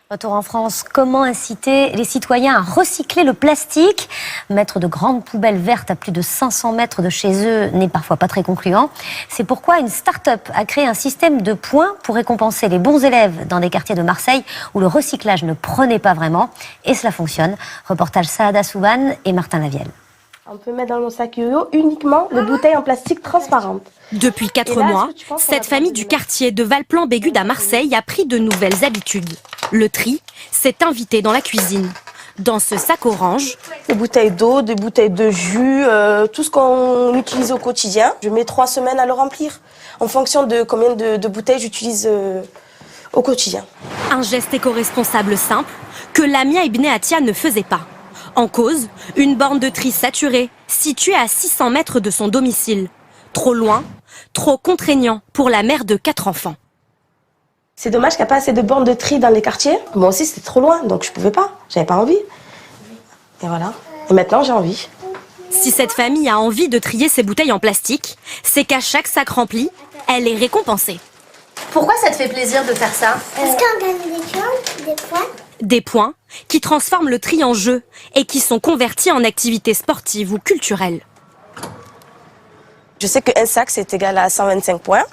Retour en France, comment inciter les citoyens à recycler le plastique? Mettre de grandes poubelles vertes à plus de 500 mètres de chez eux n'est parfois pas très concluant. C'est pourquoi une start-up a créé un système de points pour récompenser les bons élèves dans des quartiers de Marseille où le recyclage ne prenait pas vraiment. Et cela fonctionne. Reportage Saada Souban et Martin Lavielle. On peut mettre dans mon sac yo-yo uniquement les bouteilles en plastique transparentes. Depuis 4 mois, cette famille du quartier de Valplan-Bégude à Marseille a pris de nouvelles habitudes. Le tri s'est invité dans la cuisine. Dans ce sac orange, des bouteilles d'eau, des bouteilles de jus, tout ce qu'on utilise au quotidien. Je mets 3 semaines à le remplir en fonction de combien de bouteilles j'utilise au quotidien. Un geste éco-responsable simple que Lamia Ibn Atia ne faisait pas. En cause, une borne de tri saturée, située à 600 mètres de son domicile. Trop loin, trop contraignant pour la mère de 4 enfants. C'est dommage qu'il n'y a pas assez de bornes de tri dans les quartiers. Moi aussi, c'était trop loin, donc je pouvais pas. J'avais pas envie. Et voilà. Et maintenant, j'ai envie. Si cette famille a envie de trier ses bouteilles en plastique, c'est qu'à chaque sac rempli, elle est récompensée. Pourquoi ça te fait plaisir de faire ça? Parce qu'on gagne des points. Des points qui transforment le tri en jeu et qui sont convertis en activités sportives ou culturelles. Je sais qu'un sac, c'est égal à 125 points.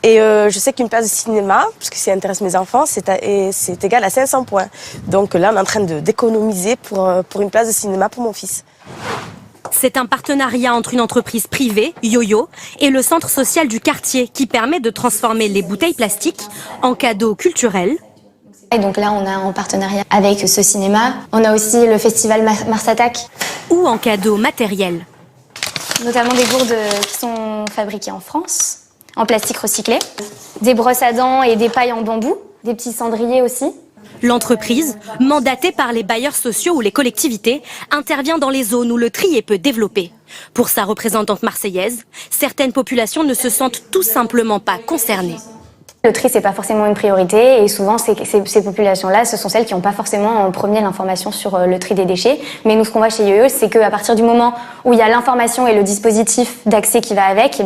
Et je sais qu'une place de cinéma, parce que ça intéresse mes enfants, c'est égal à 500 points. Donc là, on est en train d'économiser pour une place de cinéma pour mon fils. C'est un partenariat entre une entreprise privée, Yo-Yo, et le centre social du quartier qui permet de transformer les bouteilles plastiques en cadeaux culturels. Et donc là, on a en partenariat avec ce cinéma. On a aussi le festival Mars Attack. Ou en cadeaux matériels. Notamment des gourdes qui sont fabriquées en France, en plastique recyclé. Des brosses à dents et des pailles en bambou. Des petits cendriers aussi. L'entreprise, mandatée par les bailleurs sociaux ou les collectivités, intervient dans les zones où le tri est peu développé. Pour sa représentante marseillaise, certaines populations ne se sentent tout simplement pas concernées. Le tri, c'est pas forcément une priorité et souvent ces populations-là, ce sont celles qui n'ont pas forcément en premier l'information sur le tri des déchets. Mais nous, ce qu'on voit chez Yo-Yo, c'est qu'à partir du moment où il y a l'information et le dispositif d'accès qui va avec, et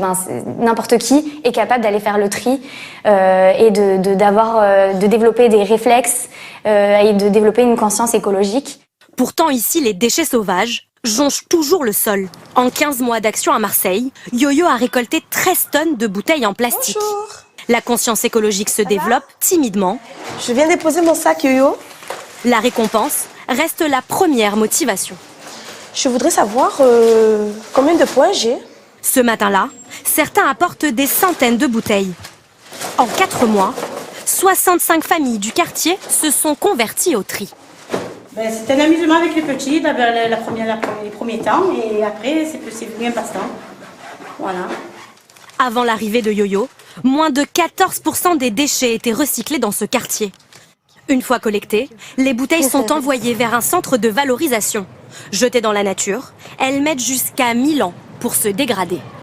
n'importe qui est capable d'aller faire le tri et de développer des réflexes et de développer une conscience écologique. Pourtant, ici, les déchets sauvages jonchent toujours le sol. En 15 mois d'action à Marseille, Yo-Yo a récolté 13 tonnes de bouteilles en plastique. Bonjour. La conscience écologique se développe timidement. Je viens déposer mon sac yo-yo. La récompense reste la première motivation. Je voudrais savoir combien de points j'ai. Ce matin-là, certains apportent des centaines de bouteilles. En 4 mois, 65 familles du quartier se sont converties au tri. C'est un amusement avec les petits, les premiers temps, et après c'est devenu un passe-temps. Voilà. Avant l'arrivée de Yo-Yo, moins de 14% des déchets étaient recyclés dans ce quartier. Une fois collectées, les bouteilles sont envoyées vers un centre de valorisation. Jetées dans la nature, elles mettent jusqu'à 1000 ans pour se dégrader.